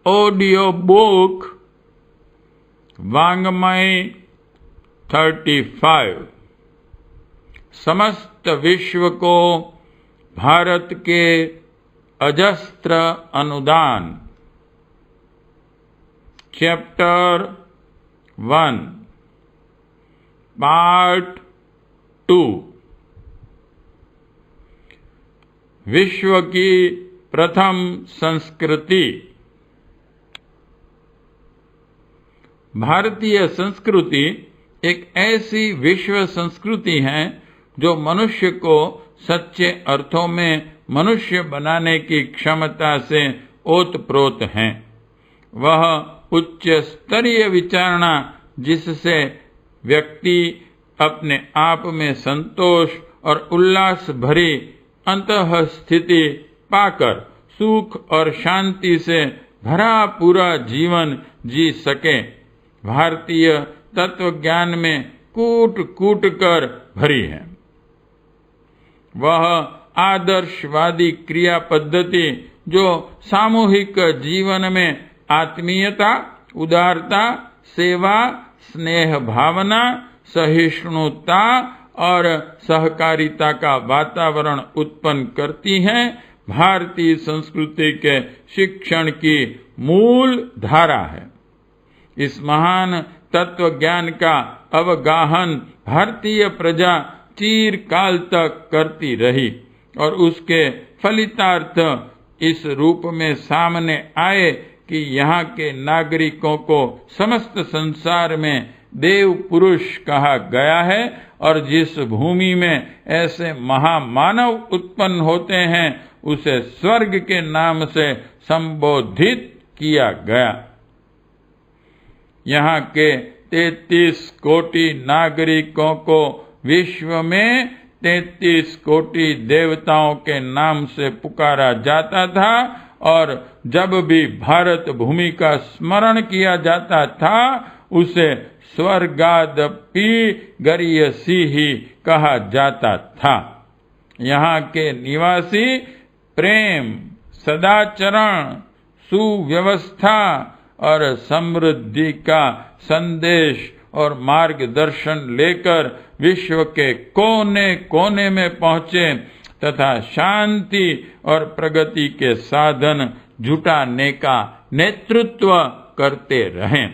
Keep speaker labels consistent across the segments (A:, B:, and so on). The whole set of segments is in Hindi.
A: ऑडियो बुक वाङ्मय 35 समस्त विश्व को भारत के अजस्त्र अनुदान। चैप्टर 1 पार्ट 2 विश्व की प्रथम संस्कृति। भारतीय संस्कृति एक ऐसी विश्व संस्कृति है जो मनुष्य को सच्चे अर्थों में मनुष्य बनाने की क्षमता से ओतप्रोत है। वह उच्च स्तरीय विचारणा जिससे व्यक्ति अपने आप में संतोष और उल्लास भरी अंतः स्थिति पाकर सुख और शांति से भरा पूरा जीवन जी सके, भारतीय तत्व ज्ञान में कूट कूट कर भरी है। वह आदर्शवादी क्रिया पद्धति जो सामूहिक जीवन में आत्मीयता, उदारता, सेवा, स्नेह भावना, सहिष्णुता और सहकारिता का वातावरण उत्पन्न करती है, भारतीय संस्कृति के शिक्षण की मूल धारा है। इस महान तत्व ज्ञान का अवगाहन भारतीय प्रजा चिरकाल तक करती रही और उसके फलितार्थ इस रूप में सामने आए कि यहाँ के नागरिकों को समस्त संसार में देव पुरुष कहा गया है और जिस भूमि में ऐसे महामानव उत्पन्न होते हैं उसे स्वर्ग के नाम से संबोधित किया गया। यहाँ के 33 कोटि नागरिकों को विश्व में 33 कोटि देवताओं के नाम से पुकारा जाता था और जब भी भारत भूमि का स्मरण किया जाता था उसे स्वर्गादपि गरीयसी ही कहा जाता था। यहाँ के निवासी प्रेम, सदाचरण, सुव्यवस्था और समृद्धि का संदेश और मार्गदर्शन लेकर विश्व के कोने कोने में पहुंचे तथा शांति और प्रगति के साधन जुटाने का नेतृत्व करते रहें।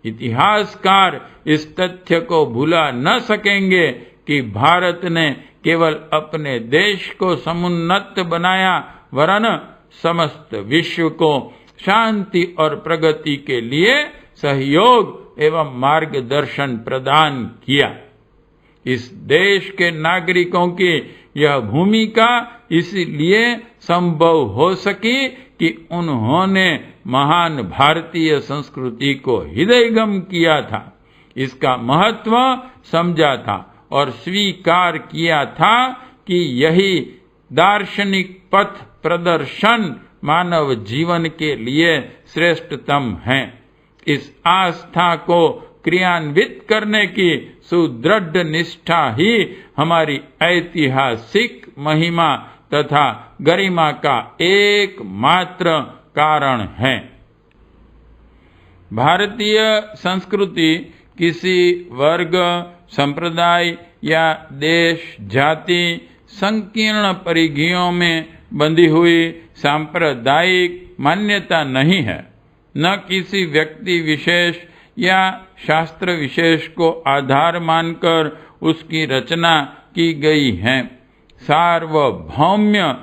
A: इतिहासकार इस तथ्य को भुला न सकेंगे कि भारत ने केवल अपने देश को समुन्नत बनाया वरन समस्त विश्व को शांति और प्रगति के लिए सहयोग एवं मार्गदर्शन प्रदान किया। इस देश के नागरिकों की यह भूमिका इसलिए संभव हो सकी कि उन्होंने महान भारतीय संस्कृति को हृदयगम किया था, इसका महत्व समझा था और स्वीकार किया था कि यही दार्शनिक पथ प्रदर्शन मानव जीवन के लिए श्रेष्ठतम है। इस आस्था को क्रियान्वित करने की सुदृढ़ निष्ठा ही हमारी ऐतिहासिक महिमा तथा गरिमा का एकमात्र कारण है। भारतीय संस्कृति किसी वर्ग, संप्रदाय या देश, जाति, संकीर्ण परिधियों में बंधी हुई सांप्रदायिक मान्यता नहीं है, न किसी व्यक्ति विशेष या शास्त्र विशेष को आधार मानकर उसकी रचना की गई है। सार्वभौम्य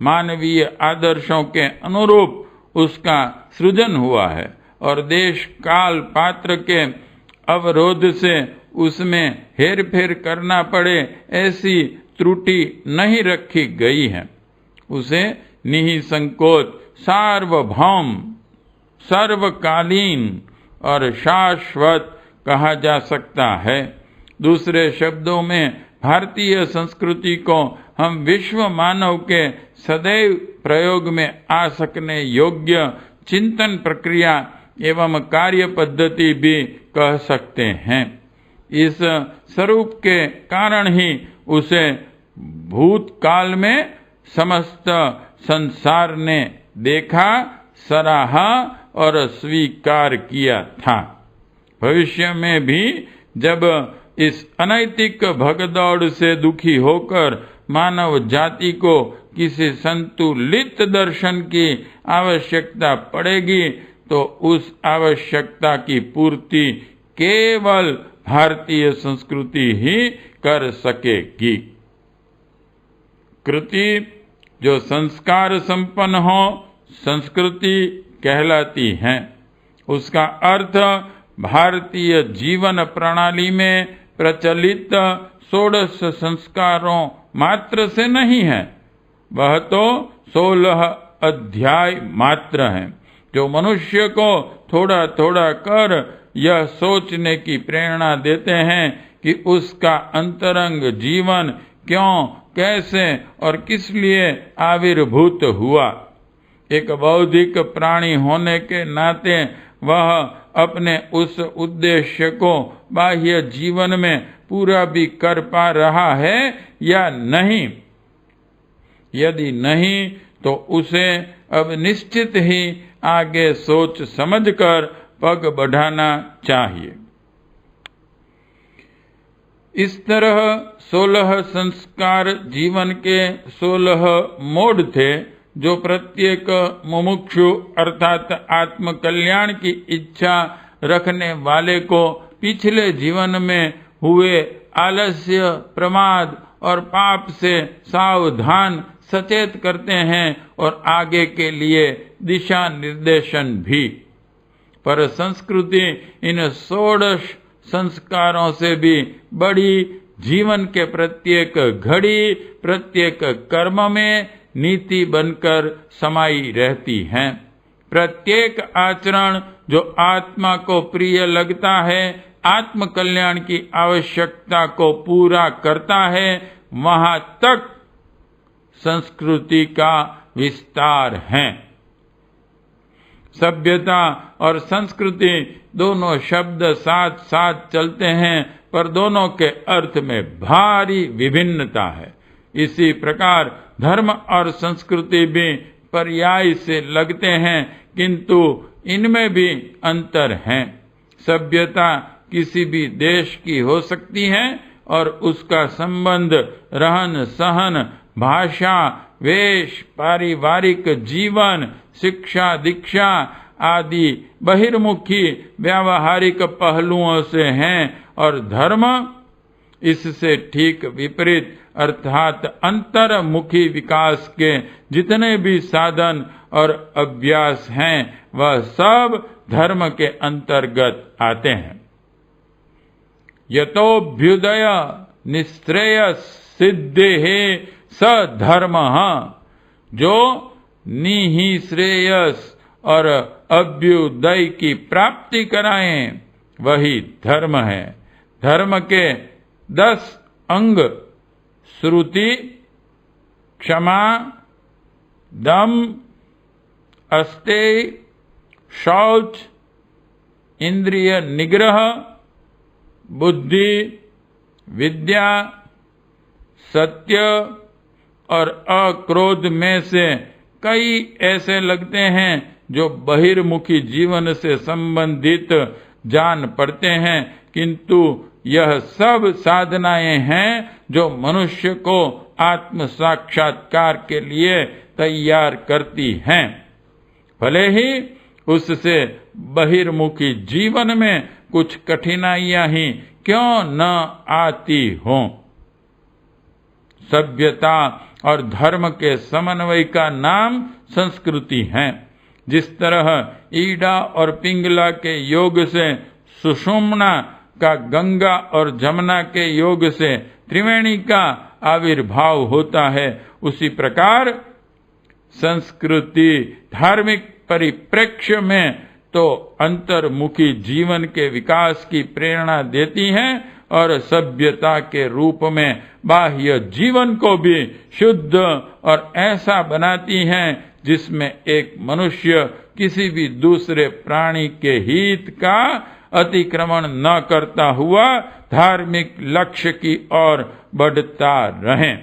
A: मानवीय आदर्शों के अनुरूप उसका सृजन हुआ है और देश काल पात्र के अवरोध से उसमें हेरफेर करना पड़े ऐसी त्रुटि नहीं रखी गई है। उसे निःसंकोच सार्वभौम, सर्वकालीन और शाश्वत कहा जा सकता है। दूसरे शब्दों में भारतीय संस्कृति को हम विश्व मानव के सदैव प्रयोग में आ सकने योग्य चिंतन प्रक्रिया एवं कार्य पद्धति भी कह सकते हैं। इस स्वरूप के कारण ही उसे भूतकाल में समस्त संसार ने देखा, सराहा और स्वीकार किया था। भविष्य में भी जब इस अनैतिक भगदौड़ से दुखी होकर मानव जाति को किसी संतुलित दर्शन की आवश्यकता पड़ेगी तो उस आवश्यकता की पूर्ति केवल भारतीय संस्कृति ही कर सकेगी। कृति जो संस्कार संपन्न हो संस्कृति कहलाती है। उसका अर्थ भारतीय जीवन प्रणाली में प्रचलित 16 संस्कारों मात्र से नहीं है, वह तो 16 अध्याय मात्र हैं, जो मनुष्य को थोड़ा थोड़ा कर यह सोचने की प्रेरणा देते हैं कि उसका अंतरंग जीवन क्यों, कैसे और किस लिए आविर्भूत हुआ। एक बौद्धिक प्राणी होने के नाते वह अपने उस उद्देश्य को बाह्य जीवन में पूरा भी कर पा रहा है या नहीं। यदि नहीं तो उसे अब निश्चित ही आगे सोच समझकर पग बढ़ाना चाहिए। इस तरह 16 संस्कार जीवन के 16 मोड थे, जो प्रत्येक मुमुक्षु अर्थात आत्म कल्याण की इच्छा रखने वाले को पिछले जीवन में हुए आलस्य, प्रमाद और पाप से सावधान सचेत करते हैं और आगे के लिए दिशा निर्देशन भी। पर संस्कृति इन 16 संस्कारों से भी बड़ी जीवन के प्रत्येक घड़ी, प्रत्येक कर्म में नीति बनकर समाई रहती है। प्रत्येक आचरण जो आत्मा को प्रिय लगता है, आत्म कल्याण की आवश्यकता को पूरा करता है, वहां तक संस्कृति का विस्तार है। सभ्यता और संस्कृति दोनों शब्द साथ साथ चलते हैं, पर दोनों के अर्थ में भारी विभिन्नता है। इसी प्रकार धर्म और संस्कृति भी पर्याय से लगते हैं, किंतु इनमें भी अंतर है। सभ्यता किसी भी देश की हो सकती है और उसका संबंध रहन सहन, भाषा, वेश, पारिवारिक जीवन, शिक्षा दीक्षा आदि बहिर्मुखी व्यावहारिक पहलुओं से हैं, और धर्म इससे ठीक विपरीत अर्थात अंतर्मुखी विकास के जितने भी साधन और अभ्यास हैं वह सब धर्म के अंतर्गत आते हैं। यतोभ्युदय निश्रेय सिद्धे स धर्म, जो निःश्रेयस और अभ्युदय की प्राप्ति कराएं वही धर्म है। धर्म के 10 अंग श्रुति, क्षमा, दम, अस्तेय, शौच, इंद्रिय निग्रह, बुद्धि, विद्या, सत्य और अक्रोध में से कई ऐसे लगते हैं जो बहिर्मुखी जीवन से संबंधित जान पड़ते हैं, किंतु यह सब साधनाएं हैं जो मनुष्य को आत्म साक्षात्कार के लिए तैयार करती हैं, भले ही उससे बहिर्मुखी जीवन में कुछ कठिनाइयां ही क्यों न आती हों। सभ्यता और धर्म के समन्वय का नाम संस्कृति है। जिस तरह ईडा और पिंगला के योग से सुषुम्ना का गंगा और जमुना के योग से त्रिवेणी का आविर्भाव होता है, उसी प्रकार संस्कृति धार्मिक परिप्रेक्ष्य में तो अंतर्मुखी जीवन के विकास की प्रेरणा देती है और सभ्यता के रूप में बाह्य जीवन को भी शुद्ध और ऐसा बनाती हैं जिसमें एक मनुष्य किसी भी दूसरे प्राणी के हित का अतिक्रमण न करता हुआ धार्मिक लक्ष्य की ओर बढ़ता रहे।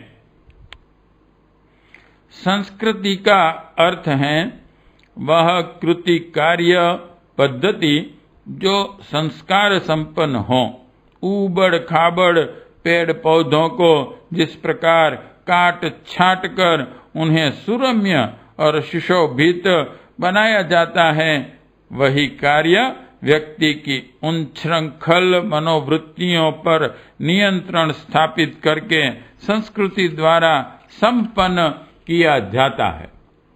A: संस्कृति का अर्थ है वह कृति कार्य पद्धति जो संस्कार संपन्न हो। ऊबड़ खाबड़ पेड़ पौधों को जिस प्रकार काट छाट कर उन्हें सुरम्य और सुशोभित बनाया जाता है, वही कार्य व्यक्ति की उच्छृंखल मनोवृत्तियों पर नियंत्रण स्थापित करके संस्कृति द्वारा संपन्न किया जाता है।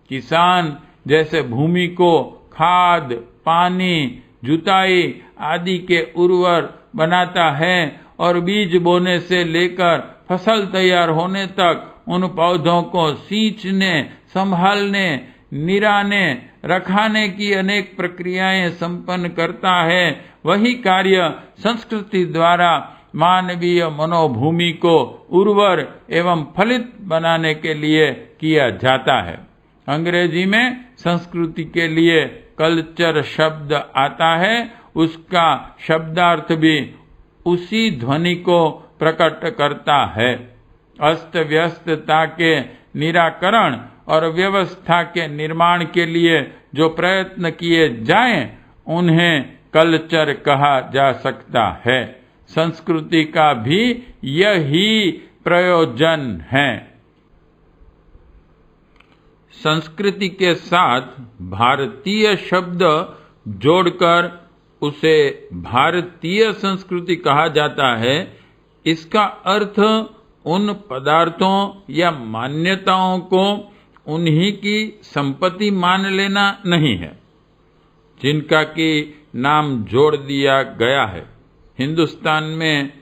A: किसान जैसे भूमि को खाद, पानी, जुताई आदि के उर्वर बनाता है और बीज बोने से लेकर फसल तैयार होने तक उन पौधों को सींचने, संभालने, निराने, रखाने की अनेक प्रक्रियाएं संपन्न करता है, वही कार्य संस्कृति द्वारा मानवीय मनोभूमि को उर्वर एवं फलित बनाने के लिए किया जाता है। अंग्रेजी में संस्कृति के लिए कल्चर शब्द आता है, उसका शब्दार्थ भी उसी ध्वनि को प्रकट करता है। अस्त व्यस्तता के निराकरण और व्यवस्था के निर्माण के लिए जो प्रयत्न किए जाएं, उन्हें कल्चर कहा जा सकता है। संस्कृति का भी यही प्रयोजन है। संस्कृति के साथ भारतीय शब्द जोड़कर उसे भारतीय संस्कृति कहा जाता है। इसका अर्थ उन पदार्थों या मान्यताओं को उन्हीं की संपत्ति मान लेना नहीं है जिनका कि नाम जोड़ दिया गया है। हिंदुस्तान में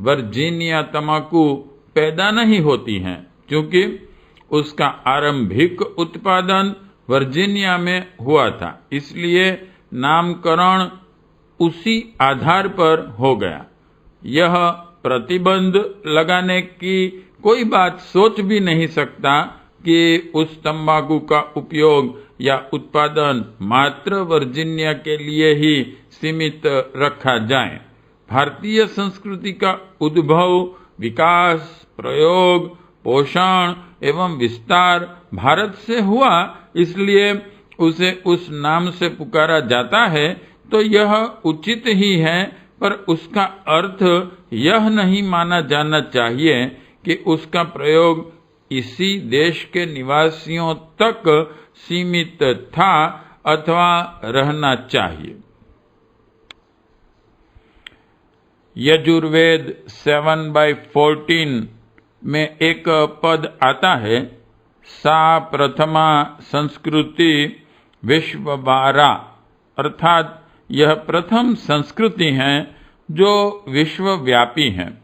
A: वर्जीनिया तंबाकू पैदा नहीं होती हैं, क्योंकि उसका आरंभिक उत्पादन वर्जीनिया में हुआ था, इसलिए नामकरण उसी आधार पर हो गया। यह प्रतिबंध लगाने की कोई बात सोच भी नहीं सकता कि उस तंबाकू का उपयोग या उत्पादन मात्र वर्जीनिया के लिए ही सीमित रखा जाए। भारतीय संस्कृति का उद्भव, विकास, प्रयोग, पोषण एवं विस्तार भारत से हुआ, इसलिए उसे उस नाम से पुकारा जाता है, तो यह उचित ही है, पर उसका अर्थ यह नहीं माना जाना चाहिए कि उसका प्रयोग इसी देश के निवासियों तक सीमित था अथवा रहना चाहिए। यजुर्वेद 7/14 में एक पद आता है, सा प्रथमा संस्कृति विश्ववारा, अर्थात यह प्रथम संस्कृति है जो विश्वव्यापी है।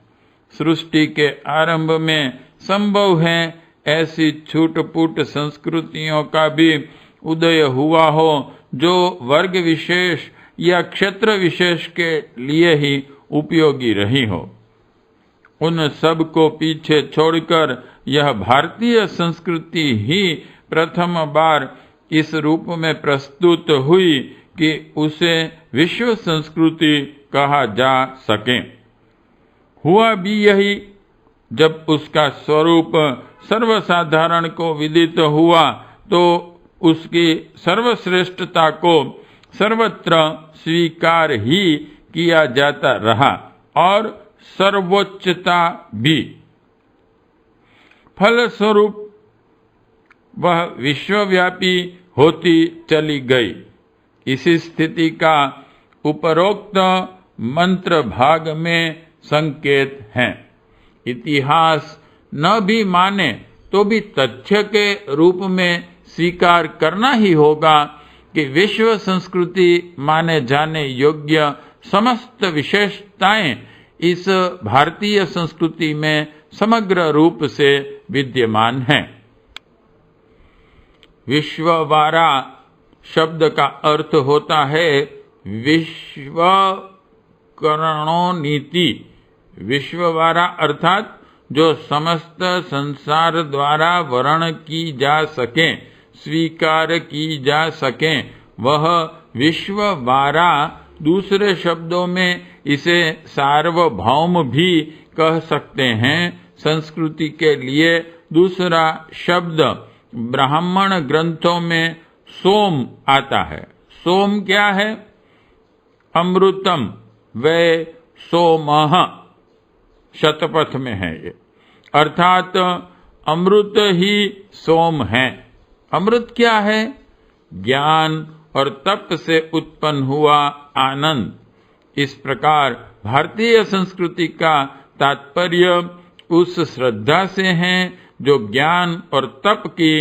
A: सृष्टि के आरंभ में संभव है ऐसी छूट-फूट संस्कृतियों का भी उदय हुआ हो जो वर्ग विशेष या क्षेत्र विशेष के लिए ही उपयोगी रही हो। उन सब को पीछे छोड़कर यह भारतीय संस्कृति ही प्रथम बार इस रूप में प्रस्तुत हुई कि उसे विश्व संस्कृति कहा जा सके। हुआ भी यही, जब उसका स्वरूप सर्वसाधारण को विदित हुआ तो उसकी सर्वश्रेष्ठता को सर्वत्र स्वीकार ही किया जाता रहा और सर्वोच्चता भी। फलस्वरूप वह विश्वव्यापी होती चली गई। इसी स्थिति का उपरोक्त मंत्र भाग में संकेत है। इतिहास न भी माने तो भी तथ्य के रूप में स्वीकार करना ही होगा कि विश्व संस्कृति माने जाने योग्य समस्त विशेषताएं इस भारतीय संस्कृति में समग्र रूप से विद्यमान हैं। विश्ववारा शब्द का अर्थ होता है विश्वकरणोनीति। विश्ववारा अर्थात जो समस्त संसार द्वारा वर्ण की जा सके, स्वीकार की जा सके, वह विश्ववारा। दूसरे शब्दों में इसे सार्वभौम भी कह सकते हैं। संस्कृति के लिए दूसरा शब्द ब्राह्मण ग्रंथों में सोम आता है। सोम क्या है? अमृतम वै सोमः, शतपथ में है ये, अर्थात अमृत ही सोम है। अमृत क्या है? ज्ञान और तप से उत्पन्न हुआ आनंद। इस प्रकार भारतीय संस्कृति का तात्पर्य उस श्रद्धा से है जो ज्ञान और तप की,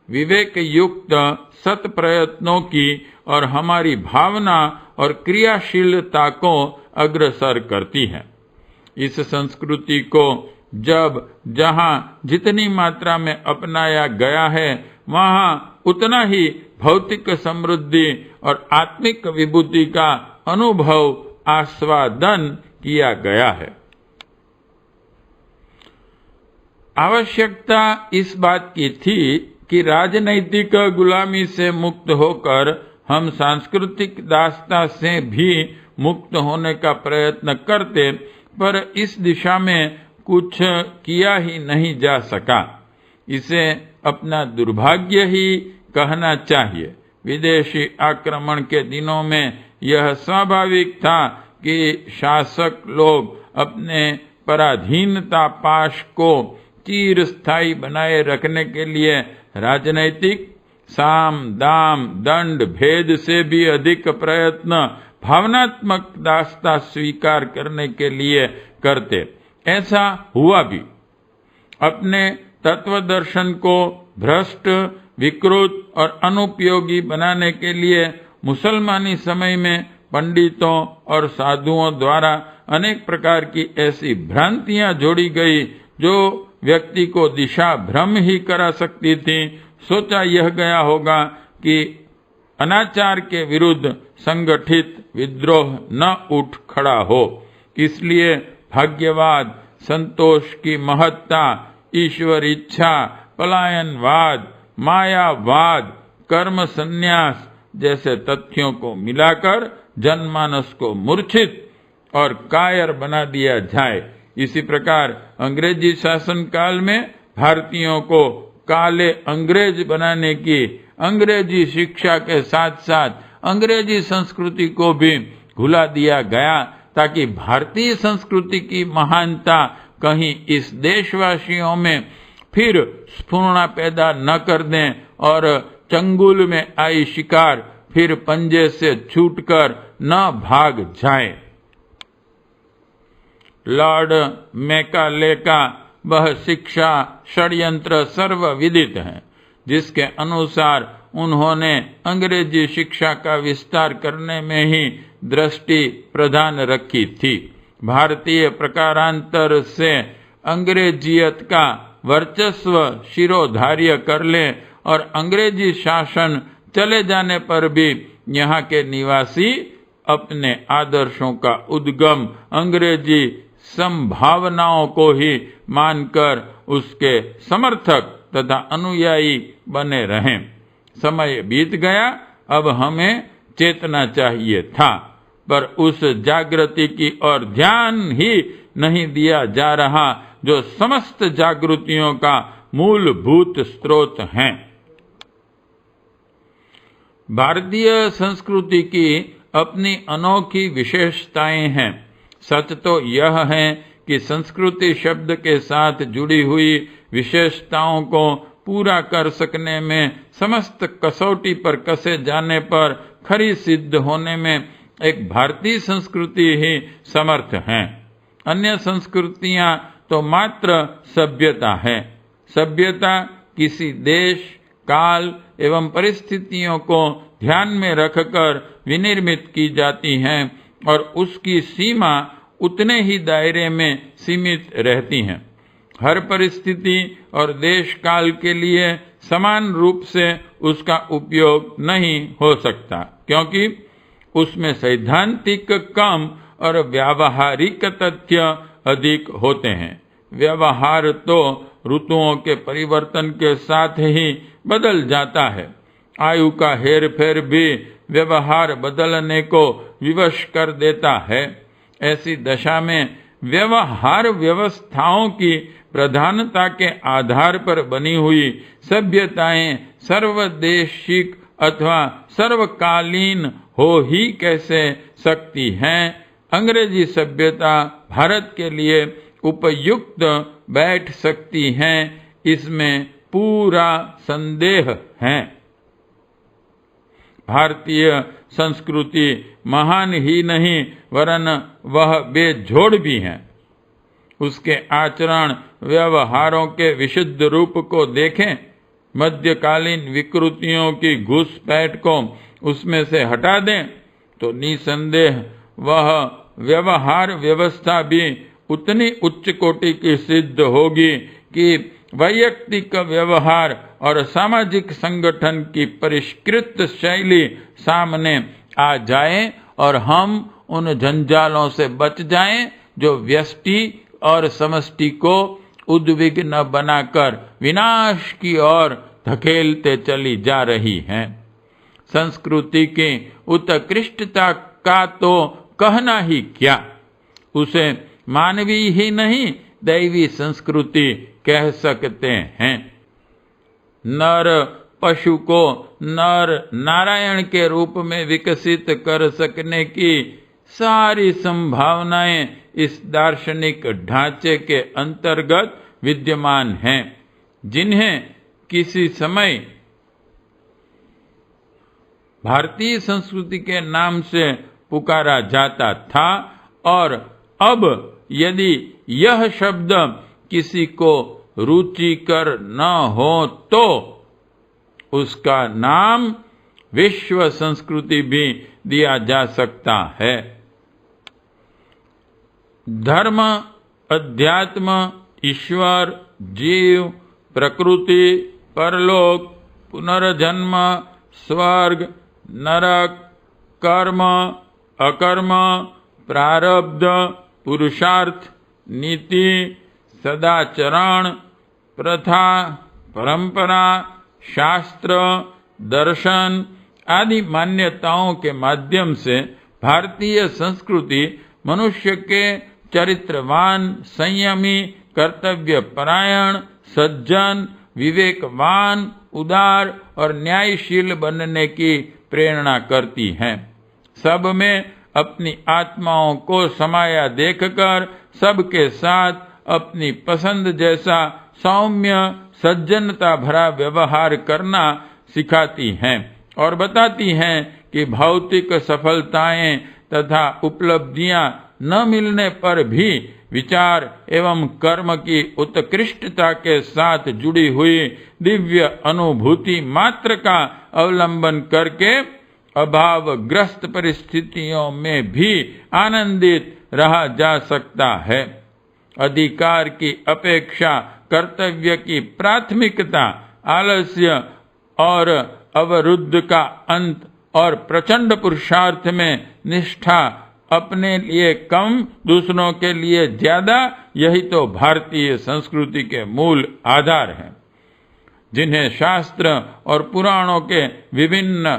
A: विवेक युक्त सत प्रयत्नों की और हमारी भावना और क्रियाशीलता को अग्रसर करती है। इस संस्कृति को जब जहां जितनी मात्रा में अपनाया गया है, वहां उतना ही भौतिक समृद्धि और आत्मिक विभूति का अनुभव, आस्वादन किया गया है। आवश्यकता इस बात की थी कि राजनैतिक गुलामी से मुक्त होकर हम सांस्कृतिक दासता से भी मुक्त होने का प्रयत्न करते, पर इस दिशा में कुछ किया ही नहीं जा सका। इसे अपना दुर्भाग्य ही कहना चाहिए। विदेशी आक्रमण के दिनों में यह स्वाभाविक था कि शासक लोग अपने पराधीनता पाश को चिर स्थायी बनाए रखने के लिए राजनैतिक साम दाम दंड भेद से भी अधिक प्रयत्न भावनात्मक दासता स्वीकार करने के लिए करते। ऐसा हुआ भी। अपने तत्व दर्शन को भ्रष्ट, विकृत और अनुपयोगी बनाने के लिए मुसलमानी समय में पंडितों और साधुओं द्वारा अनेक प्रकार की ऐसी भ्रांतियां जोड़ी गई जो व्यक्ति को दिशा भ्रम ही करा सकती थी। सोचा यह गया होगा कि अनाचार के विरुद्ध संगठित विद्रोह न उठ खड़ा हो। इसलिए भाग्यवाद, संतोष की महत्ता, ईश्वर इच्छा, पलायनवाद, मायावाद, कर्म संन्यास जैसे तथ्यों को मिलाकर जनमानस को मूर्छित और कायर बना दिया जाए। इसी प्रकार अंग्रेजी शासन काल में भारतीयों को काले अंग्रेज बनाने की अंग्रेजी शिक्षा के साथ साथ अंग्रेजी संस्कृति को भी भुला दिया गया, ताकि भारतीय संस्कृति की महानता कहीं इस देशवासियों में फिर स्फुरणा पैदा न कर दें और चंगुल में आई शिकार फिर पंजे से छूटकर न भाग जाए। लॉर्ड मैकाले का वह शिक्षा षड्यंत्र सर्वविदित है, जिसके अनुसार उन्होंने अंग्रेजी शिक्षा का विस्तार करने में ही दृष्टि प्रधान रखी थी। भारतीय प्रकारांतर से अंग्रेजियत का वर्चस्व शिरोधार्य कर ले और अंग्रेजी शासन चले जाने पर भी यहाँ के निवासी अपने आदर्शों का उद्गम अंग्रेजी संभावनाओं को ही मानकर उसके समर्थक तथा अनुयायी बने रहें। समय बीत गया, अब हमें चेतना चाहिए था, पर उस जागृति की ओर ध्यान ही नहीं दिया जा रहा जो समस्त जागृतियों का मूलभूत स्रोत हैं। भारतीय संस्कृति की अपनी अनोखी विशेषताएं हैं। सच तो यह है कि संस्कृति शब्द के साथ जुड़ी हुई विशेषताओं को पूरा कर सकने में, समस्त कसौटी पर कसे जाने पर खरी सिद्ध होने में एक भारतीय संस्कृति ही समर्थ है। अन्य संस्कृतियां तो मात्र सभ्यता है। सभ्यता किसी देश, काल एवं परिस्थितियों को ध्यान में रखकर विनिर्मित की जाती हैं और उसकी सीमा उतने ही दायरे में सीमित रहती हैं। हर परिस्थिति और देश काल के लिए समान रूप से उसका उपयोग नहीं हो सकता, क्योंकि उसमें सैद्धांतिक कम और व्यावहारिक तथ्य अधिक होते हैं। व्यवहार तो ऋतुओं के परिवर्तन के साथ ही बदल जाता है। आयु का हेर फेर भी व्यवहार बदलने को विवश कर देता है। ऐसी दशा में व्यवहार व्यवस्थाओं की प्रधानता के आधार पर बनी हुई सभ्यताएं सर्वदेशिक अथवा सर्वकालीन हो ही कैसे सकती है। अंग्रेजी सभ्यता भारत के लिए उपयुक्त बैठ सकती है, इसमें पूरा संदेह है। भारतीय संस्कृति महान ही नहीं वरन वह बेजोड़ भी है। उसके आचरण व्यवहारों के विशुद्ध रूप को देखें, मध्यकालीन विकृतियों की घुसपैठ को उसमें से हटा दें तो निसंदेह वह व्यवहार व्यवस्था भी उतनी उच्च कोटि की सिद्ध होगी कि वैयक्तिक व्यवहार और सामाजिक संगठन की परिष्कृत शैली सामने आ जाए और हम उन जंजालों से बच जाएं जो व्यष्टि और समष्टि को उद्विग्न बनाकर विनाश की ओर धकेलते चली जा रही हैं। संस्कृति की उत्कृष्टता का तो कहना ही क्या, उसे मानवीय ही नहीं दैवी संस्कृति कह सकते हैं। नर पशु को नर नारायण के रूप में विकसित कर सकने की सारी संभावनाएं इस दार्शनिक ढांचे के अंतर्गत विद्यमान हैं, जिन्हें किसी समय भारतीय संस्कृति के नाम से पुकारा जाता था और अब यदि यह शब्द किसी को रुचिकर न हो तो उसका नाम विश्व संस्कृति भी दिया जा सकता है। धर्म, अध्यात्म, ईश्वर, जीव, प्रकृति, परलोक, पुनर्जन्म, स्वर्ग, नरक, कर्म, अकर्म, प्रारब्ध, पुरुषार्थ, नीति, सदाचरण, प्रथा, परंपरा, शास्त्र, दर्शन आदि मान्यताओं के माध्यम से भारतीय संस्कृति मनुष्य के चरित्रवान, संयमी, कर्तव्यपरायण, सज्जन, विवेकवान, उदार और न्यायशील बनने की प्रेरणा करती है। सब में अपनी आत्माओं को समाया देखकर सबके साथ अपनी पसंद जैसा सौम्य सज्जनता भरा व्यवहार करना सिखाती हैं और बताती हैं कि भौतिक सफलताएं तथा उपलब्धियां न मिलने पर भी विचार एवं कर्म की उत्कृष्टता के साथ जुड़ी हुई दिव्य अनुभूति मात्र का अवलंबन करके अभावग्रस्त परिस्थितियों में भी आनंदित रहा जा सकता है। अधिकार की अपेक्षा कर्तव्य की प्राथमिकता, आलस्य और अवरुद्ध का अंत और प्रचंड पुरुषार्थ में निष्ठा, अपने लिए कम दूसरों के लिए ज्यादा, यही तो भारतीय संस्कृति के मूल आधार हैं, जिन्हें शास्त्र और पुराणों के विभिन्न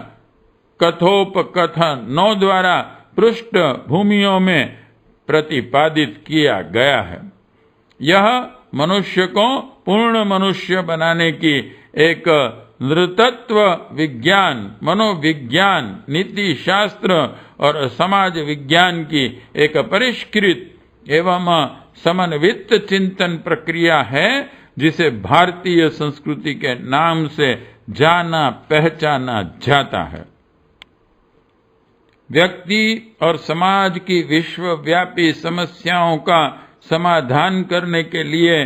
A: कथोपकथनों द्वारा पृष्ठभूमियों में प्रतिपादित किया गया है। यह मनुष्य को पूर्ण मनुष्य बनाने की एक नृतत्व विज्ञान, मनोविज्ञान, नीति शास्त्र और समाज विज्ञान की एक परिष्कृत एवं समन्वित चिंतन प्रक्रिया है, जिसे भारतीय संस्कृति के नाम से जाना पहचाना जाता है। व्यक्ति और समाज की विश्वव्यापी समस्याओं का समाधान करने के लिए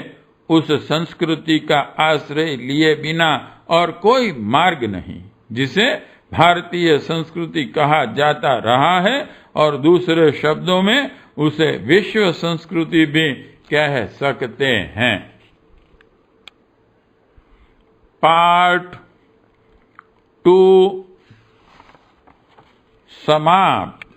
A: उस संस्कृति का आश्रय लिए बिना और कोई मार्ग नहीं, जिसे भारतीय संस्कृति कहा जाता रहा है, और दूसरे शब्दों में उसे विश्व संस्कृति भी कह सकते हैं। पार्ट 2 समाप्त।